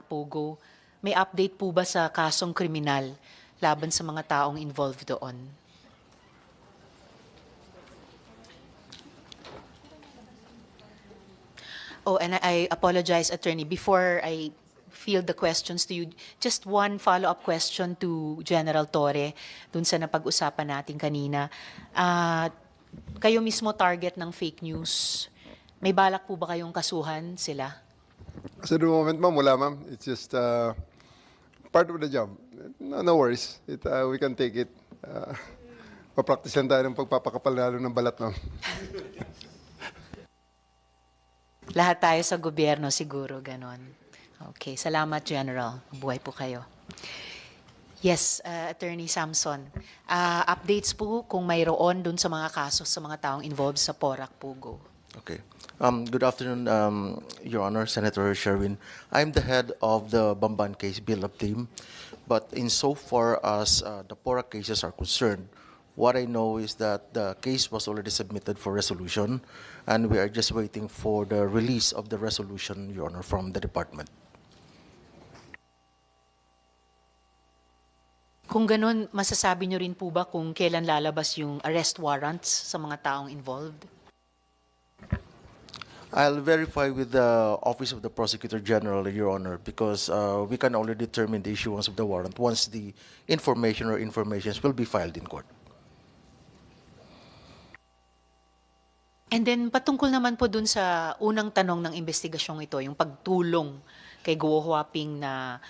POGO, may update po ba sa kasong kriminal laban sa mga taong involved doon? Oh, and I apologize, Attorney. Before I field the questions to you, just one follow-up question to General Torre dun sa napag-usapan natin kanina. Kayo mismo target ng fake news. May balak po ba kayong kasuhan sila? So the moment, ma'am, wala, ma'am. It's just part of the job. No worries. We can take it. Papractice lang tayo ng pagpapakapal lalo ng balat, ma'am. Lahat tayo sa gobyerno siguro, ganon. Okay, salamat General. Buhay po kayo. Yes, Attorney Samson. Updates po kung mayroon dun sa mga kaso sa mga taong involved sa PORAC POGO. Okay. Good afternoon, Your Honor, Senator Sherwin. I'm the head of the Bamban case build-up team, but insofar as the PORAC cases are concerned, what I know is that the case was already submitted for resolution, and we are just waiting for the release of the resolution, Your Honor, from the department. Kung ganun, masasabi nyo rin po ba kung kailan lalabas yung arrest warrants sa mga taong involved? I'll verify with the Office of the Prosecutor General, Your Honor, because we can only determine the issuance of the warrant once the information or informations will be filed in court. And then patungkol naman po dun sa unang tanong ng investigasyong ito, yung pagtulong kay GUO Huaping na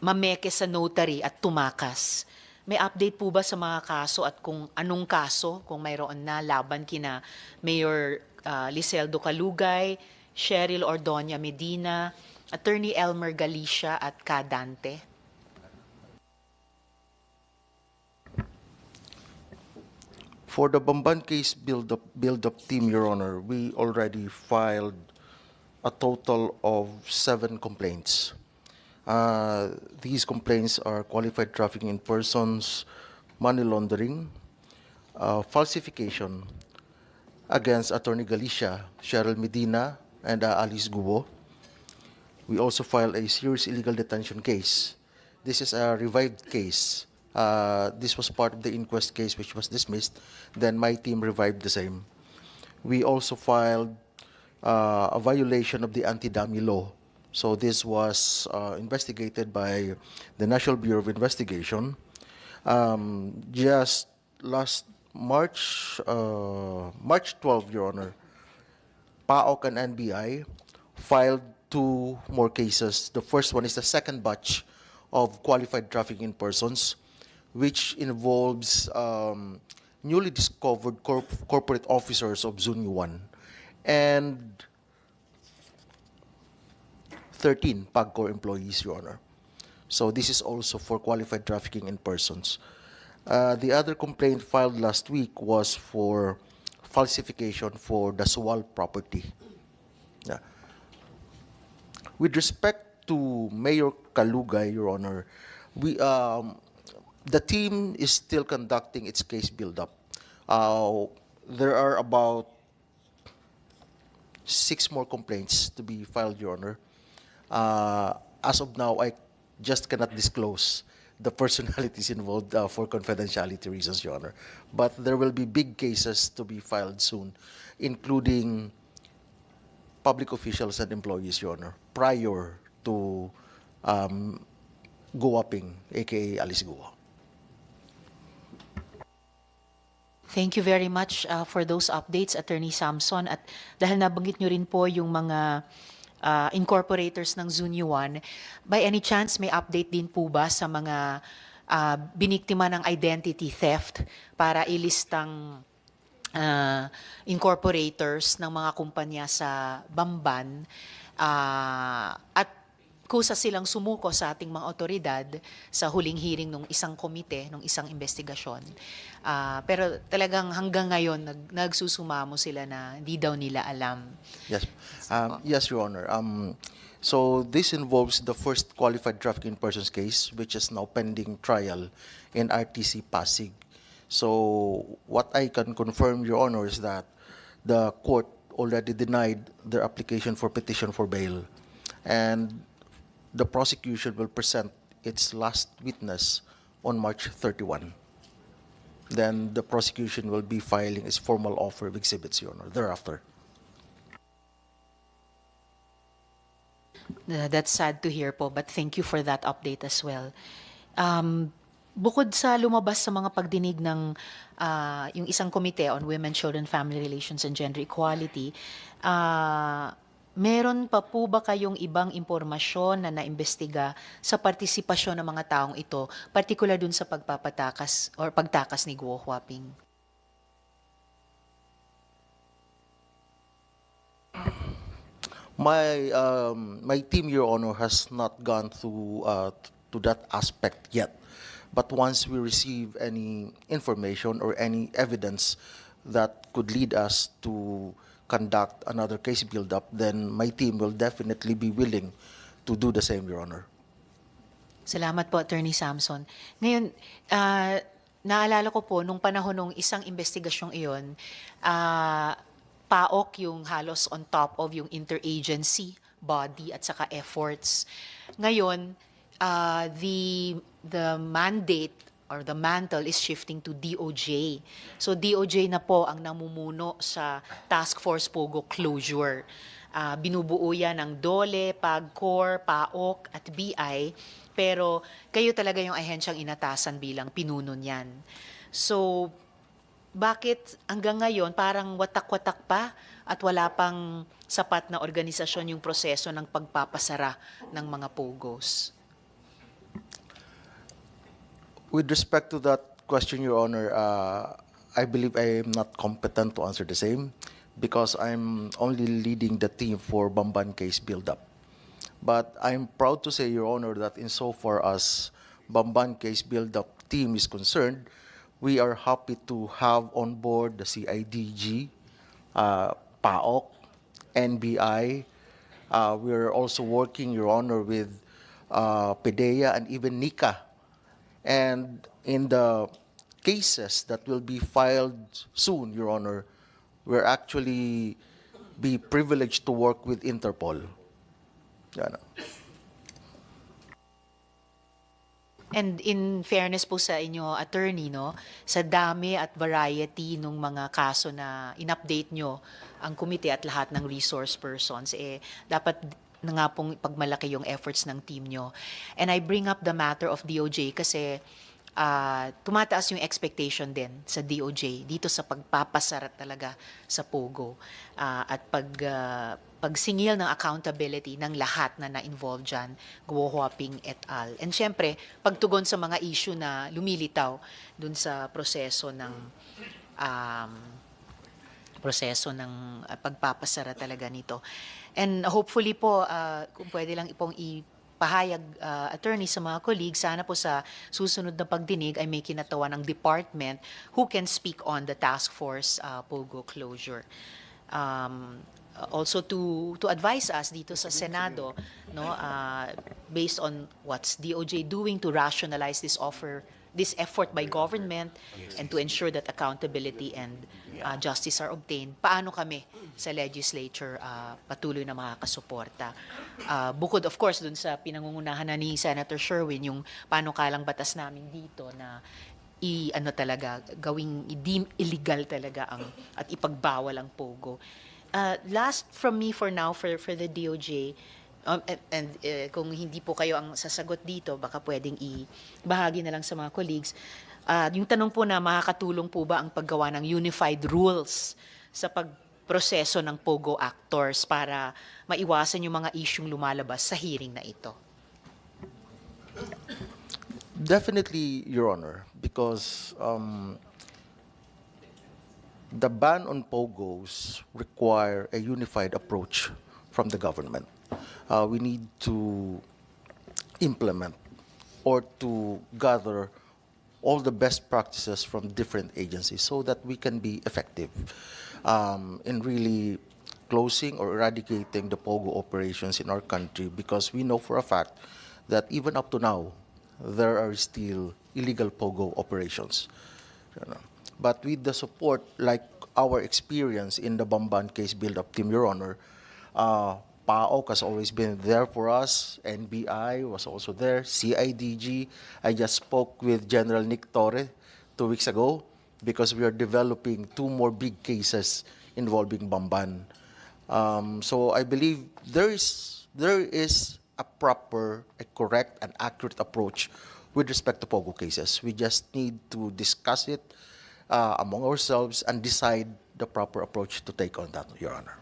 mameke sa notary at tumakas. May update po ba sa mga kaso at kung anong kaso, kung mayroon na laban kina Mayor Liseldo Calugay, Cheryl Ordoña Medina, Attorney Elmer Galicia at Kadante? For the Bamban case build-up team, Your Honor, we already filed a total of 7 complaints. These complaints are qualified trafficking in persons, money laundering, falsification against Attorney Galicia, Cheryl Medina, and Alice GUO. We also filed a serious illegal detention case. This is a revived case. This was part of the inquest case which was dismissed. Then my team revived the same. We also filed a violation of the anti-dummy law. So this was investigated by the National Bureau of Investigation. Just last March 12, Your Honor, PAOK and NBI filed 2 more cases. The first one is the second batch of qualified trafficking in persons, which involves newly discovered corporate officers of Zunyuan and 13 PAGCOR employees, Your Honor. So this is also for qualified trafficking in persons. The other complaint filed last week was for falsification for the Suwal property. Yeah. With respect to Mayor Calugay, Your Honor, the team is still conducting its case build-up. There are about 6 more complaints to be filed, Your Honor. As of now, I just cannot disclose the personalities involved for confidentiality reasons, Your Honor. But there will be big cases to be filed soon, including public officials and employees, Your Honor, prior to GUOPing, a.k.a. Alice GUO. Thank you very much for those updates, Attorney Samson. At dahil nabanggit nyo rin po yung mga incorporators ng Zunyuan, by any chance may update din po ba sa mga biniktima ng identity theft para ilistang incorporators ng mga kumpanya sa Bamban at kusa silang sumuko sa ating mga otoridad sa huling hearing ng isang komite, ng isang investigasyon. Pero talagang hanggang ngayon, nagsusumamo sila na hindi daw nila alam. Yes, yes, Your Honor. So this involves the first qualified trafficking persons case, which is now pending trial in RTC Pasig. So what I can confirm, Your Honor, is that the court already denied their application for petition for bail. And the prosecution will present its last witness on March 31. Then the prosecution will be filing its formal offer of exhibits, Your Honor, thereafter. That's sad to hear po, but thank you for that update as well. Bukod sa lumabas sa mga pagdinig ng yung isang komite on Women, Children, Family Relations and Gender Equality, meron pa po ba kayong ibang impormasyon na naimbestiga sa partisipasyon ng mga taong ito, particular dun sa pagpapatakas or pagtakas ni Guo Huaping? My team, Your Honor, has not gone to that aspect yet. But once we receive any information or any evidence that could lead us to conduct another case build-up, then my team will definitely be willing to do the same, Your Honor. Salamat po, Attorney Samson. Ngayon, naalala ko po, nung panahon ng isang investigasyong iyon, PAOK yung halos on top of yung interagency body at saka efforts. Ngayon, the mandate or the mantle is shifting to DOJ. So DOJ na po ang namumuno sa Task Force POGO closure. Binubuo yan ng DOLE, PAGCOR, PAOK at BI, pero kayo talaga yung ahensyang inatasan bilang pinuno niyan. So, bakit hanggang ngayon parang watak-watak pa at wala pang sapat na organisasyon yung proseso ng pagpapasara ng mga POGOs? With respect to that question, Your Honor, I believe I am not competent to answer the same because I'm only leading the team for Bamban case build-up. But I'm proud to say, Your Honor, that insofar as Bamban case build-up team is concerned, we are happy to have on board the CIDG, PAOK, NBI. We're also working, Your Honor, with PDEA and even NICA. And in the cases that will be filed soon, Your Honor, we're actually be privileged to work with Interpol. Yan. And in fairness po sa inyo, attorney, no, sa dami at variety ng mga kaso na in-update nyo ang komite at lahat ng resource persons, dapat na nga pong pagmalaki yung efforts ng team nyo. And I bring up the matter of DOJ kasi tumataas yung expectation din sa DOJ dito sa pagpapasara talaga sa POGO at pagsingil ng accountability ng lahat na na-involve dyan, Guo Huaping et al. And syempre, pagtugon sa mga issue na lumilitaw dun sa proseso ng pagpapasara talaga nito. And hopefully po, kung pwede lang ipong ipahayag, attorney, sa mga colleagues, sana po sa susunod na pagdinig ay may kinatawa ng department who can speak on the task force POGO closure. Also to advise us dito sa Senado, no, based on what's DOJ doing to rationalize this effort by government and to ensure that accountability and justice are obtained. Paano kami sa legislature patuloy na makakasuporta? Bukod of course dun sa pinangungunahan na ni Senator Sherwin, yung panukalang batas namin dito na i-deem illegal talaga at ipagbawal ang POGO. Last from me for now for the DOJ, and kung hindi po kayo ang sasagot dito, baka pwedeng ibahagi na lang sa mga colleagues. Yung tanong po na makakatulong po ba ang paggawa ng unified rules sa pagproseso ng POGO actors para maiwasan yung mga isyung lumalabas sa hearing na ito? Definitely, Your Honor, because the ban on POGOs require a unified approach from the government. We need to implement or to gather all the best practices from different agencies so that we can be effective in really closing or eradicating the POGO operations in our country, because we know for a fact that even up to now, there are still illegal POGO operations. But with the support, like our experience in the Bamban case build-up team, Your Honor, PAOK has always been there for us. NBI was also there. CIDG. I just spoke with General Nick Torre 2 weeks ago because we are developing 2 more big cases involving Bamban. So I believe there is a proper, a correct, and accurate approach with respect to POGO cases. We just need to discuss it among ourselves and decide the proper approach to take on that, Your Honor.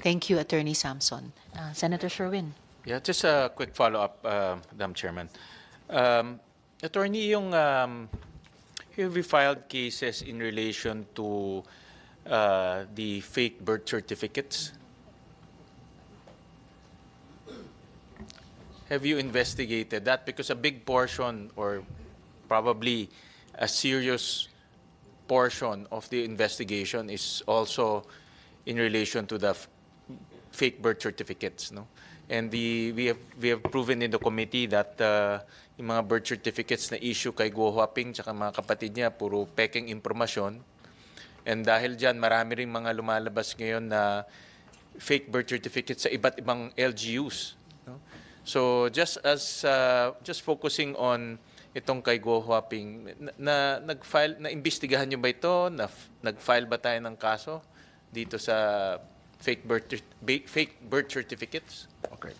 Thank you, Attorney Samson. Senator Sherwin. Yeah, just a quick follow-up, Madam Chairman. Attorney, have you filed cases in relation to the fake birth certificates? Have you investigated that? Because a big portion, or probably a serious portion of the investigation, is also in relation to the fake birth certificates, no? And we have proven in the committee that yung mga birth certificates na issue kay Guo Huaping tsaka mga kapatid niya puro peking impormasyon. And dahil diyan marami ring mga lumalabas ngayon na fake birth certificates sa iba't ibang LGUs, no? So just focusing on itong kay Guo Huaping, na imbestigahan niyo ba ito? Nag-file ba tayo ng kaso dito sa fake birth certificates? Okay.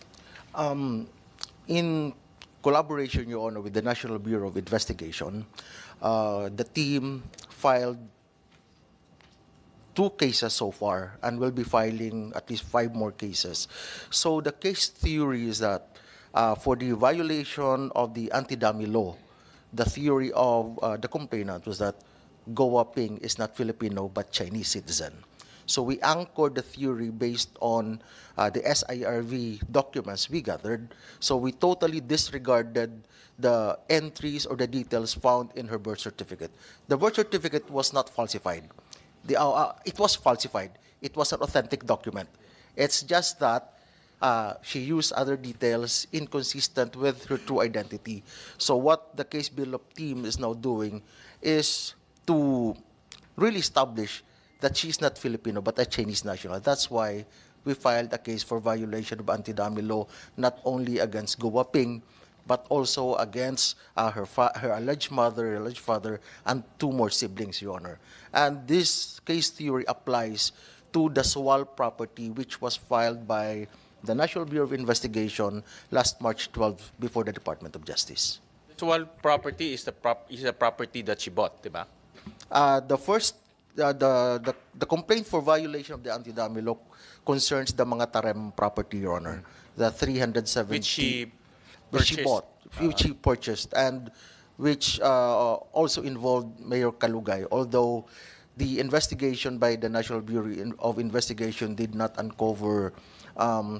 In collaboration, Your Honor, with the National Bureau of Investigation, the team filed 2 cases so far and will be filing at least 5 more cases. So the case theory is that for the violation of the anti-dummy law, the theory of the complainant was that Guo Huaping is not Filipino but Chinese citizen. So we anchored the theory based on the SIRV documents we gathered. So we totally disregarded the entries or the details found in her birth certificate. The birth certificate was not falsified. It was falsified. It was an authentic document. It's just that she used other details inconsistent with her true identity. So what the case build-up team is now doing is to really establish that she's not Filipino but a Chinese national. That's why we filed a case for violation of anti-dummy law, not only against Guo Huaping, but also against her alleged mother, her alleged father, and 2 more siblings, Your Honor. And this case theory applies to the Sual property, which was filed by the National Bureau of Investigation last March 12 before the Department of Justice. So property is a property that she bought, di ba? The complaint for violation of the anti-dummy law concerns the mga Tarem property, Your Honor. The 370 Which she bought, which she purchased, and which also involved Mayor CALUGAY. Although the investigation by the National Bureau of Investigation did not uncover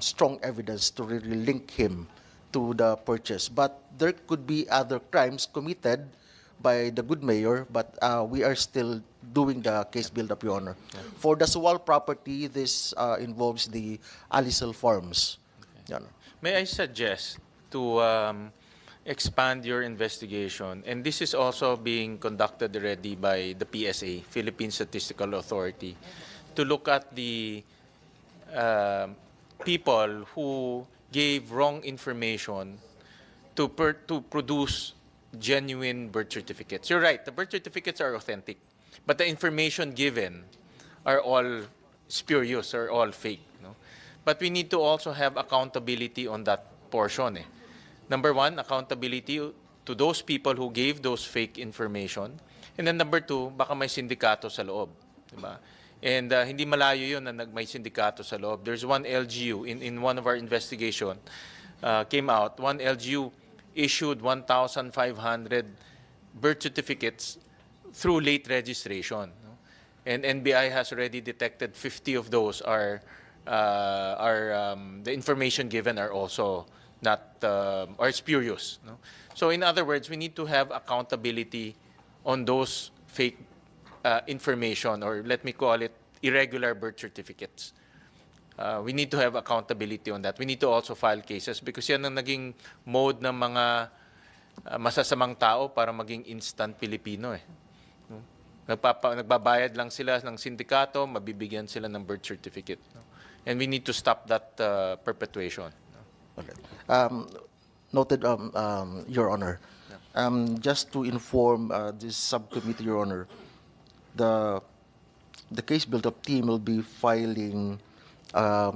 strong evidence to really link him to the purchase. But there could be other crimes committed by the good mayor, but we are still doing the case build-up, Your Honor. Yeah. For the Sual property, this involves the Alisal Farms. Okay. Your Honor. May I suggest to expand your investigation, and this is also being conducted already by the PSA, Philippine Statistical Authority, to look at the people who gave wrong information to produce genuine birth certificates. You're right, the birth certificates are authentic, but the information given are all spurious or all fake. No? But we need to also have accountability on that portion. Number 1, accountability to those people who gave those fake information. And then number 2, baka may sindikato sa loob. Diba? And hindi malayo yun na may sindikato sa loob. There's one LGU, in one of our investigation, came out, one LGU issued 1,500 birth certificates through late registration. No? And NBI has already detected 50 of those are the information given are also not, are spurious. No? So in other words, we need to have accountability on those fake information, or let me call it irregular birth certificates. We need to have accountability on that. We need to also file cases because yan ang naging mode ng mga masasamang tao para maging instant Pilipino. No? Nagbabayad lang sila ng sindikato, mabibigyan sila ng birth certificate. No? And we need to stop that perpetuation. Noted, Your Honor. Just to inform this subcommittee, Your Honor, the case build-up team will be filing a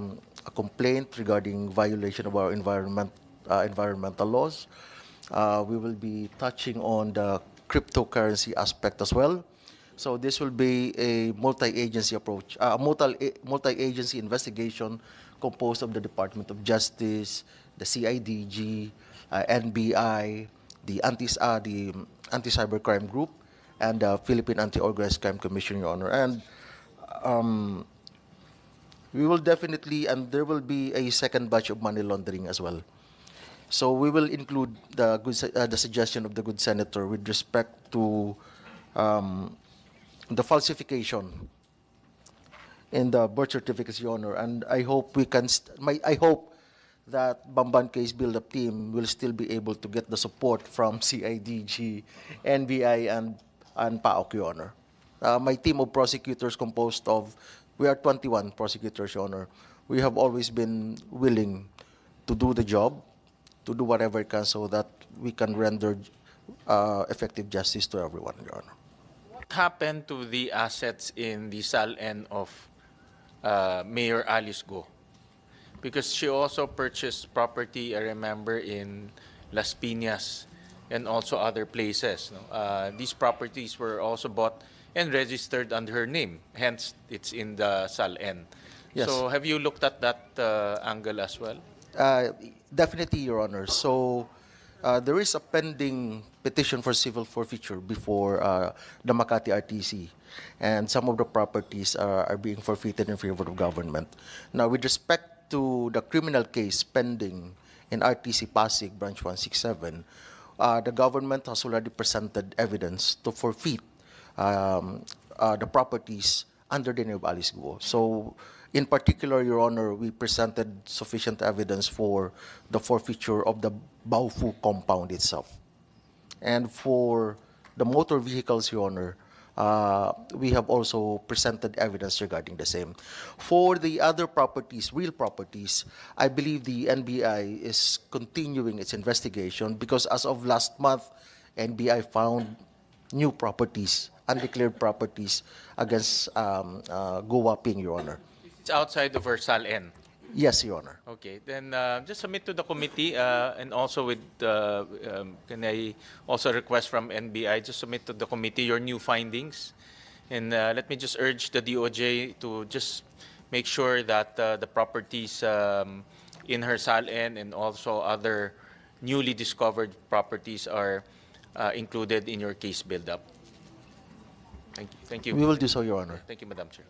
complaint regarding violation of our environmental laws. We will be touching on the cryptocurrency aspect as well. So this will be a multi-agency approach, a multi-agency investigation composed of the Department of Justice, the CIDG, NBI, the Anti-Cybercrime Group, and the Philippine Anti-Organized Crime Commission, Your Honor. And we will definitely, and there will be a second batch of money laundering as well. So we will include the suggestion of the good senator with respect to the falsification in the birth certificates, Your Honor. And I hope we can. I hope that Bamban case build-up team will still be able to get the support from CIDG, NBI, and PAOK, Your Honor. My team of prosecutors composed of, we are 21 prosecutors, Your Honor. We have always been willing to do the job, to do whatever it can so that we can render effective justice to everyone, Your Honor. What happened to the assets in the SALN of Mayor Alice Go? Because she also purchased property, I remember, in Las Piñas and also other places. No? These properties were also bought and registered under her name. Hence, it's in the SALN. Yes. So have you looked at that angle as well? Definitely, Your Honor. So there is a pending petition for civil forfeiture before the Makati RTC, and some of the properties are being forfeited in favor of government. Now, with respect to the criminal case pending in RTC Pasig, Branch 167, the government has already presented evidence to forfeit the properties under the name of Alice Guo. So, in particular, Your Honor, we presented sufficient evidence for the forfeiture of the Baofu compound itself. And for the motor vehicles, Your Honor, we have also presented evidence regarding the same. For the other properties, real properties, I believe the NBI is continuing its investigation because as of last month, NBI found new properties, undeclared properties against GUO, Your Honor. It's outside of her SALN. Yes, Your Honor. Okay, then just submit to the committee and also with, can I also request from NBI, just submit to the committee your new findings. And let me just urge the DOJ to just make sure that the properties in her SALN and also other newly discovered properties are included in your case build-up. Thank you. Thank you. We will do so, Your Honor. Thank you, Madam Chair.